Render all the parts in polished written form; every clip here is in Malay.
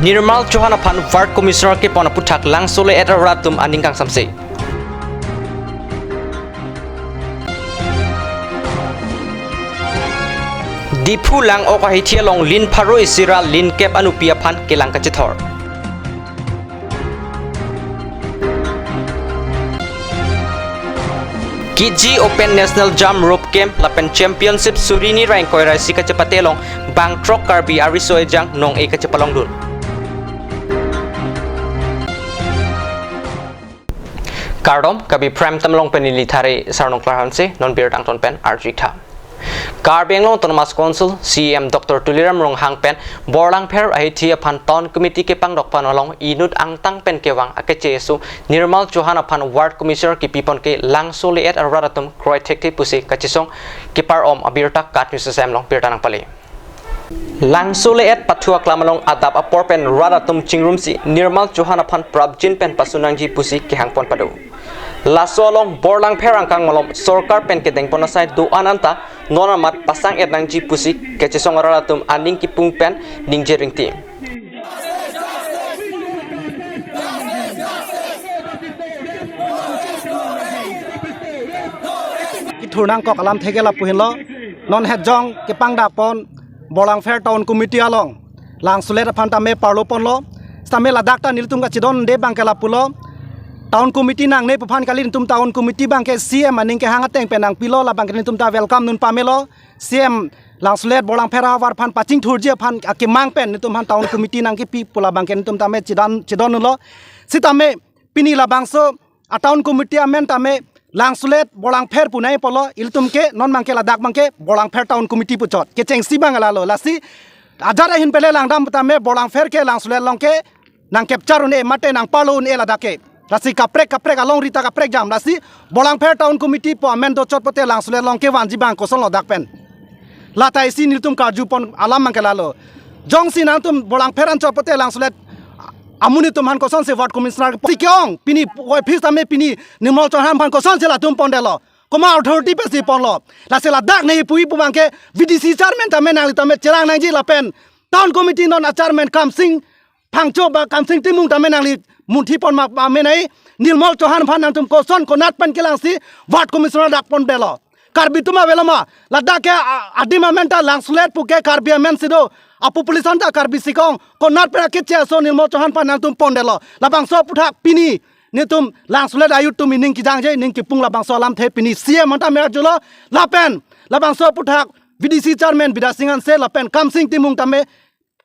Nirmal Johanna Pan Ward Commissioner ke pona puthak langsole eta ratum aning kang samse. Dipu lang o kahithia long lin pharo isira lin kep anupia phan kelang kachithor. Kiji Open National Jump Rope Camp Lapen Championship Surini rank koirai si kachapatelong bang trok Karbi arisoe jang nong e kachapalong dun. Kardom kabi prime tamlong penili thare sarnong klahanse non bir tang ton pen arjikha. Karbi long Thomas Consul CM Dr. Tuliram rong hang pen borlang pher ahithia phan ton committee ke pang dok panolong inut ang tang pen kewang akechesu Nirmal Johanna Pan Ward Commissioner ki pipon ke langsole et aradatum kroi thekti pusi kachisong kipar om abirta kat news sem long bir tanang pali. Langsole et pathua klamalong adap apor pen radatum chingrum si Nirmal Johanna Pan prabjin pen pasunang ji pusi ke hangpon padu. Lasolong borlang pherang kang malom sorkar pen ke dengpon sai do ananta nonamat pasang et nang ji pusi ke chisong radatum aning ki pung pen ningje ringti. Thurnang kok alam thegela puhinlo non hejong ke pangda pon bolang fair town committee along lang sulet phanta me parlo ponlo stame ladak ta niltum ka chidon de bangkela pulo town committee nang ne phan kali tum town committee bangke CM aning ke hanga teng penang pilo la bangke tum ta welcome nun pamelo CM lang sulet bolang fair war phan paching thurje phan ke mang pen tum han town committee nang ke pi pula bangke tum ta me chidon lo sitame pini la bangso a town committee amen tame lang sulet bolang fair punai polo iltum ke non mangke ladak mangke bolang fair town committee puchot ke chengsi bangala lo lasi ajara hin pele lang dam tame bolang fair ke lang sulet long ke nang capture une mate nang palun e ladake lasi kaprek along rita kaprek jam lasi bolang fair town committee po amen do chot pote lang sulet long ke wanji bang ko son ladak pen latai si niltum karju pon alam mangke lalo jong si nang tum bolang fair an chot pote lang sulet amuni tumhan koson se ward commissioner tikyong pini office tame pini Nirmal Johanna Pan koson se la tum pondelo koma authority pe si ponlo la se la dak nei pui pumangke VDC chairman tame nang tame cherang nang ji la pen town committee non chairman kam sing phangcho ba kam sing timung tame nang li munthi pon mak ba me nei Nirmal Johanna Pan nang tum koson konat pen kelang si ward commissioner dak pon belo Karbi tuma velama la dak ke adima menta lang sulet puke Karbi men sido a population ta Karbi sikong konat pera keche so Nirmal Johanna Pan nang tum pondelo labang so puthak pini ni tum lang sulet ayut tum ning ki jang je ning ki pung labang so lam the pini CM manta mer julo lapen labang so puthak VDC chairman bidasingan se lapen kam sing timung tame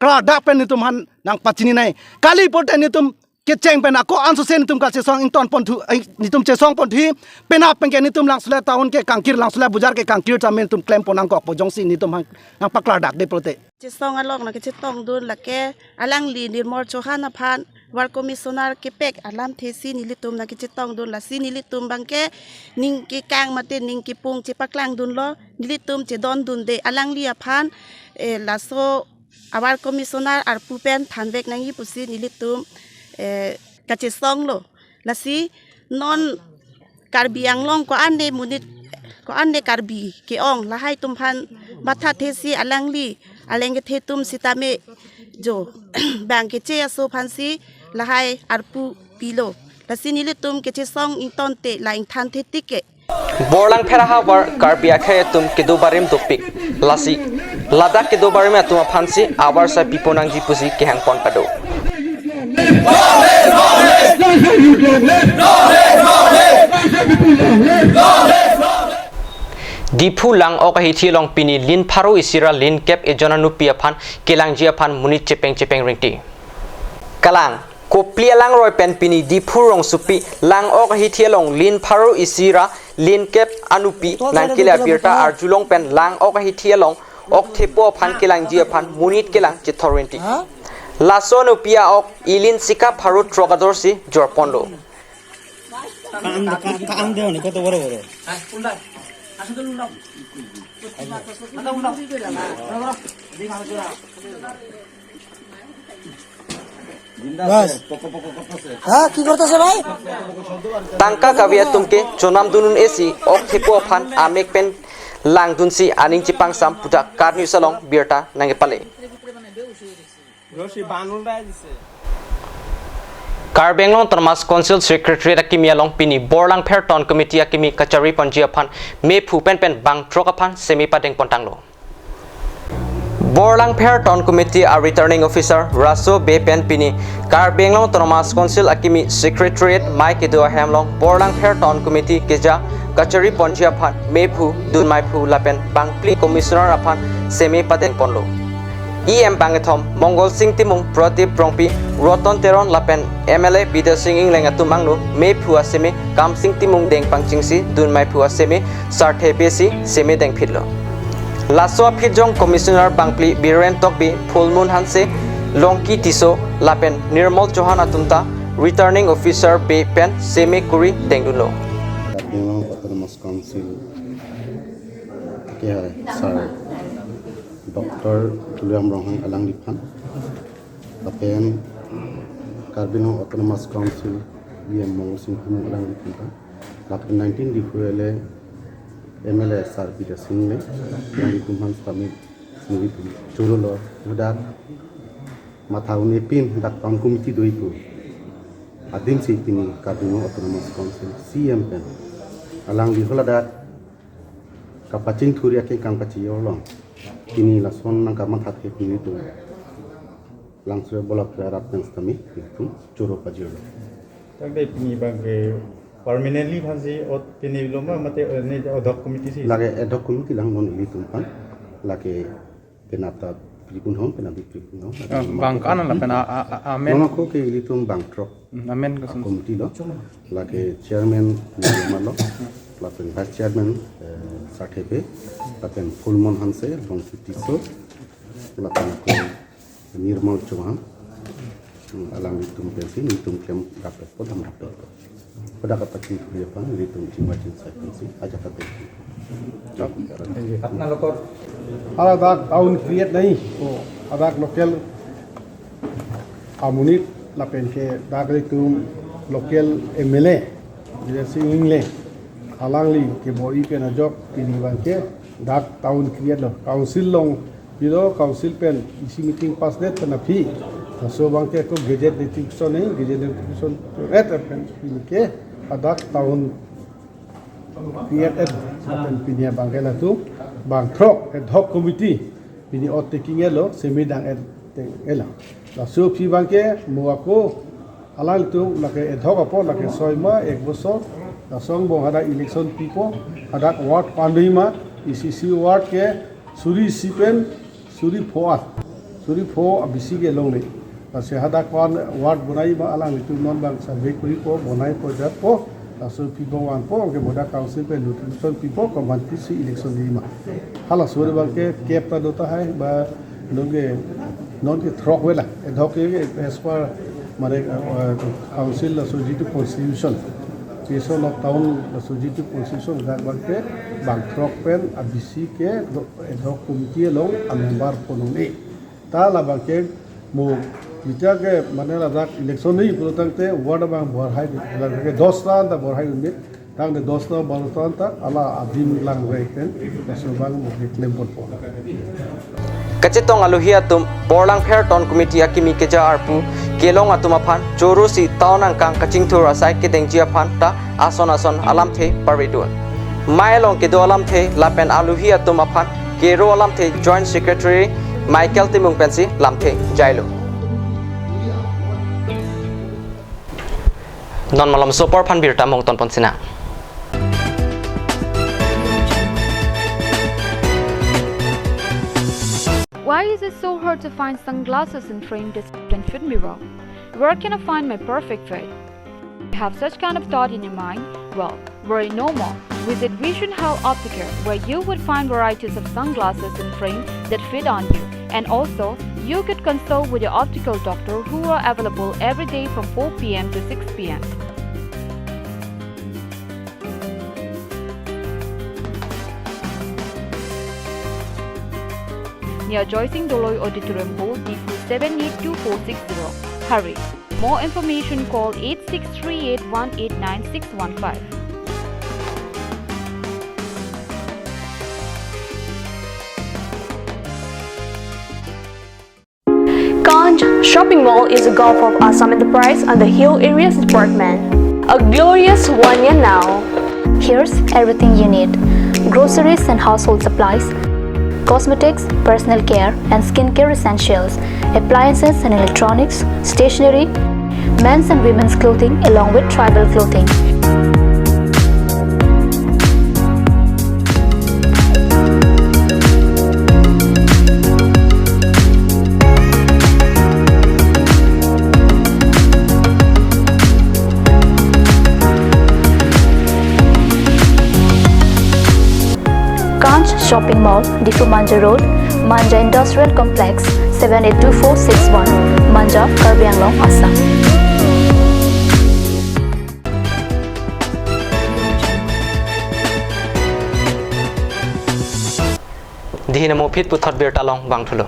kra dak pen ni tum han nang pachini nai kali pote ni tum ke cheng pen ako anso sen tum ka che song inton pon thu ni tum che song pon thi pena pen ke ni tum lang sulet taun ke kangkir lang sulet bujar ke kangkir chamen tum claim ponang kok pojong si ni tum nang pakla dak de prote che song along na ke che tong dun la ke alang li Nirmal Johanna Pan war commissioner ke pek alam thesi ni litum na ke che tong dun la si ni litum bangke ning ke kang mate ning ke pung che paklang dun lo ni litum che don dun de alang li aphan la so awar commissioner ar pupen thanbek nang yi pusi ni litum ka che song lo la si non Karbi anglong ko ande munit ko ande Karbi ke ong la hai tum phan matha thesi alang li alenge the tum sitame jo bang ke che aso phansi lahai arpu pilo lasini le tum ke che song in ton te la in than the tike Borlang pheraha war Karbi akhe tum ke do barim topik lasi ladak ke do barim atuma phansi abar sa piponang ji pusi ke hangpon pado Dipu lang o kahithia long pini lin pharo isira lin kep ejona nupia phan kelang jia phan munit chepeng ringti kalang koplia lang roi pen pini dipu rong supi lang o kahithia long lin pharo isira lin kep anupi nang kila pirta arjulong pen lang o kahithia long ok thepo phan kelang jia phan munit kelang chithorinti laso nupia ok ilin sika pharo trogador si jorpondo kaang deo ni koto boro boro बस हाँ की करता से भाई tangka kavia tumke chonam dunun esi ok thepo phan amek pen lang dunsi aning chipang sam puta karni salong birta nange pale Karbi long Thomas Council Secretary Akimi along Pini Borlang Fair Town Committee Akimi Kachari Ponji upon Me Pu Pen Pen Bang Trok upon Semi Padeng Pontanglo. Borlang Fair Town Committee are returning officer Raso Bepen Pini Karbi long Thomas Council Akimi Secretariat Mike Edo Hamlong Borlang Fair Town Committee Keja Kachari Ponji upon Me Pu Dun Mai Pu Lapen Bang Pli Commissioner upon Semi Padeng Ponlo. EM Bangathom Mongol Singh Timung Pratip Prongpi Roton Teron Lapen MLA Peter Singh Inglenga Tumanglu Me Phua Semi Kam Singh Timung Deng Pangchingsi Dun Mai Phua Semi Sarthe Besi Semi Deng Phitlo Laswa Phitjong Commissioner Bangpli Biren Tokbi Phulmun Hanse Longki Tiso Lapen Nirmal Chauhan Atumta Returning Officer Be Pen Semi Kuri Dengdulo Autonomous Council Sir Dr. Tuliam Rohang Alang Lipan, Apen Carbino Autonomous Council, BM Mongol Singh Alang Lipan, Lapen 19 Difuele MLA Sir Peter Singh, Langitumhan Stamit, Snivitum, Churulo, Udat, Matauni Pin, that Town Committee Duipu, Adim Sipini, Carbino Autonomous Council, CM Pen, Alang Liholadat, Kapaching Turia Kang Pachiyolong. Kini lason nang kamat hati kini tu langsung bolak ke Arab dan Stami itu curu pajero. Tapi ini bagi permanently pasti ot ini belum mate ini ad hoc committee sih. Lagi ad hoc committee lang non ini tumpan lagi penata pripun hom penati pripun hom. Bang kanan lah pena amen. Nono ko ke ini tum bang trok. Amen kesun. Committee lo lagi chairman malo. Lapen vice chairman Sarthe Lapen Fulmon Hanse Longki Tiso Lapen Nirmal Chauhan Alang Litum Pensi Litum Kem Dapat Podam Dapat pada kapacin Turiapan Litum Cimacin Pensi aja kata Atna lokor Adak tahun create nahi adak local amunit Lapen ke dak Litum local MLA jadi single Alangli ke boi pen ajok pini bangke dak tahun create lo council long bido council pen isi meeting pas net pen api so bangke ko gadget notification ni gadget notification et pen pini ke adak tahun create et pen pini bangke la tu bang trok ad hoc committee pini ot taking elo semidang et ela la so pi bangke muako alal tu lake ad hoc apo lake soima ek bosor Dasong bong ada election people ada ward pandima ICC ward ke suri sipen suri foat suri fo abisi ke long le se hada kon ward bonai ba alang itu non bang survey kuri ko bonai ko jat po daso people wan po ke boda council pe nutrition people competition election lima hala suri bang ke cap ta dota hai ba loge non ke throk wela edhoke as per mare council associated constitution Peso of town associated position that one ke bang trok pen abisi ke ad hoc committee long a member ponone ta la bang ke mo bija ke manela dak election ni protangte ward bang bor hai la ke 10 ta ta bor hai unit tang de 10 ta bor ta ala adim lang re pen so bang mo ke claim por Kacitong aluhia tum Borlang Fair Town Committee Akimi Keja Arpu Kelong Atumaphan Choru si Town Angkang Kaching Thura Sai Kedeng Jiaphan ta Ason Alam The Paridun Mailong Kedo Alam The Lapen aluhia tumaphan Kero Alam The Joint Secretary Michael Timung Pensi Lam The Jailo Non malam sopor phan birta mong ton pon sina Why is it so hard to find sunglasses in frame display fit me well? Where can I find my perfect fit? You have such kind of thought in your mind? Well, worry no more. Visit Vision Health Optical, where you would find varieties of sunglasses in frame that fit on you. And also, you could consult with your optical doctor who are available every day from 4 p.m. to 6 p.m. Near Joycing Doloy Auditorium Hall, D4 782460. Hurry! More information call 8638189615. Conj shopping mall is a Gulf of Assam Enterprise and the Hill Areas Department. A glorious 1 year now. Here's everything you need: groceries and household supplies, cosmetics, personal care and skincare essentials, appliances and electronics, stationery, men's and women's clothing along with tribal clothing. Conj Shopping Mall, Difu Manja Road, Manja Industrial Complex, 782461, Manja, Karbi Anglong, Assam. Dihinamo phit puthot bir talong bangthulo.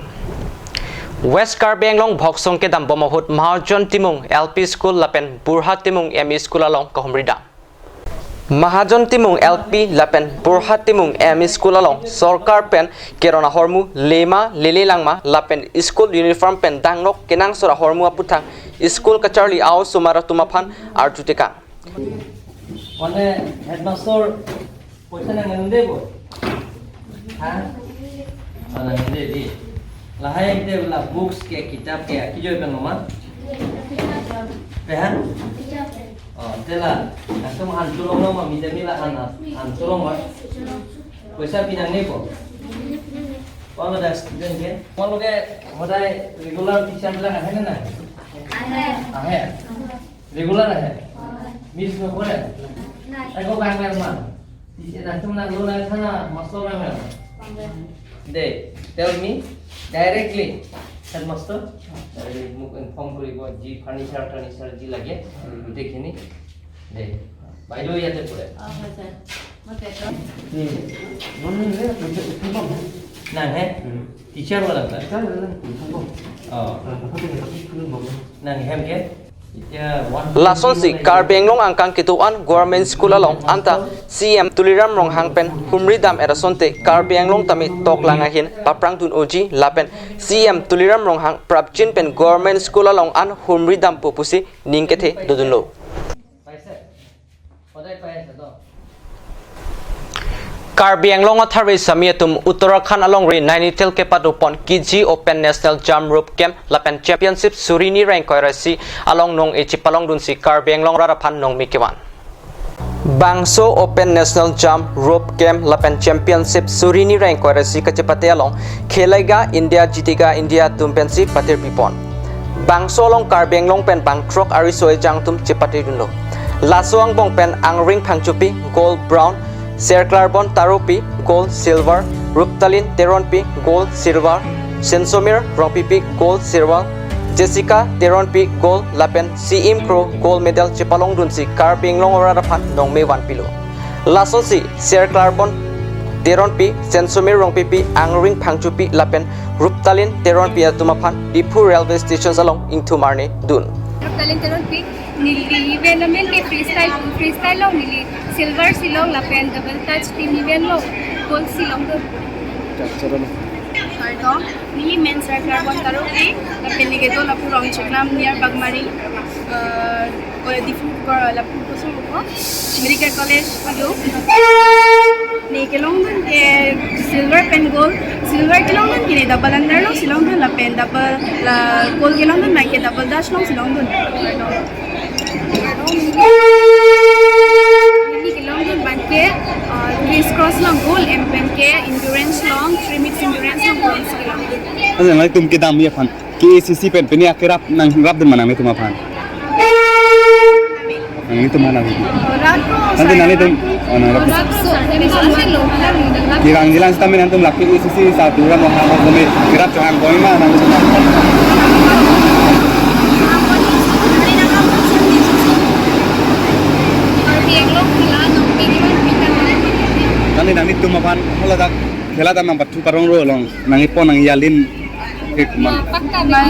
West Karbi Anglong Bhoksong ke dam bomahut Mahajon Timung LP School lapen Burha Timung ME School along Kahumrida. Mahajon Timung LP lapen Burha Timung ME School along Sorkar pen Kerona Hormu Lema Lili Langma lapen School uniform pen dangnok kenang sora hormu aputang School ka Charlie Ao Sumara Tumaphan Arjutika. One headmaster poisa na ngande bo. Ha? Ana ngande di. Lahai de la books ke kitab ke kijo pen mama. Pehan? Oh, tela. Aku mahan tulong lo mami demi lah anak. An tulong ma. Poisa pinang ne bo. Kalau ada student ke? Kalau ke modai regular teacher bilang ada na? Ada. Regular ada. Miss में हो रहा है ऐको बैंक में मार ये ना तुम ना लो ना था ना मस्तर में they tell me directly head master मुक इन्फॉर्म करी को जी फर्नीचर जी लगे देखिए नी दे भाई लो ये तो पूरे ना है टीचर वाला था ना है हम क्या Lasonsi Karbi Anglong angkang kituan government school along anta CM Tuliram rong hangpen humridam erasonte Karbi Anglong tami tok langahin paprang tun oji lapen CM Tuliram rong hang prapchin pen government school along an humridam popusi ningkethe dudunlo. Karbi Anglong athari samiatum Uttarakhand along ri Nainital ke padupon Kiji Open National Jump Rope Camp lapen championship surini rank koirasi along nong echipalong dunsi Karbi Anglong rarapan nong mikiwan. Bangso Open National Jump Rope Camp lapen championship surini rank koirasi kachipate along khelega India jitiga India tumpensi patir pipon. Bangso along Karbi Anglong pen bangkrok arisoe jangtum chipate dunlo. Lasoang bong pen angring phangchupi gold brown Ser Carbon Taropi, Gold, Silver, Ruptalin, Teronpi, Gold, Silver, Sensomir, Rompipi, Gold, Silver, Jessica, Teronpi, Gold, Lapen, CM Crow, Gold Medal, Chipalong Dunsi, Karbi Anglong Rarapan, Nong Me 1 Pilo. Lasosi, Ser Carbon, Teronpi, Sensomir, Rompipi, Angring Pangchupi, Lapen, Ruptalin, Teronpi, Atumapan, Dipu Railway Stations along into Marne, Dun. Ruptalin, Teronpi, Nili, Venomel, freestyle long, Nili. Silver silong lapen double touch team event lo gold silong do karto ni men's carbon taro ke lapen ni geto lapu rong cheklam near bagmari ko difu ko lapu ko so ko medical college ado ni kelong dun ke silver pen gold silver kelong dun kini double under lo silong dun lapen double la gold kelong dun ke double dash lo silong dun banke race cross long goal banke endurance long 3 mix endurance long goal Aja ngai tum ke dam ye phan ke ACC pen pen ya kerap nang rap den manang tum phan nang tum manang nanti nani tum ana rap girang gilang sta men antum laki ACC satu ram ha ha kome kerap jangan koi ma nang nani tum phan hola dak khela tam nang patu parong ro long nang ipon nang yalin ke man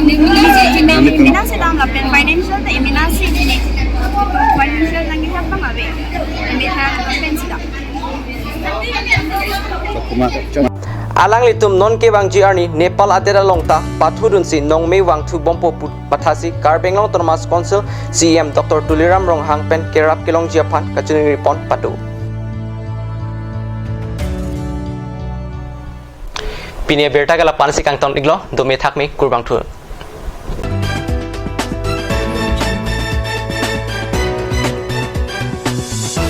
eminasi dalam lapen financial ta eminasi ini financial nang kita apa ngabe eminasi pensi dah alang litum non ke bang GR ni Nepal adera longta pathurun si nong me wang thu bompo pathasi Karbi long Thomas Council CM Dr. Tuliram rong hangpen kerap kilong Japan kachuning ripon patu Pinia berta kala pansi kang ton iglo do me thak me kurbang thu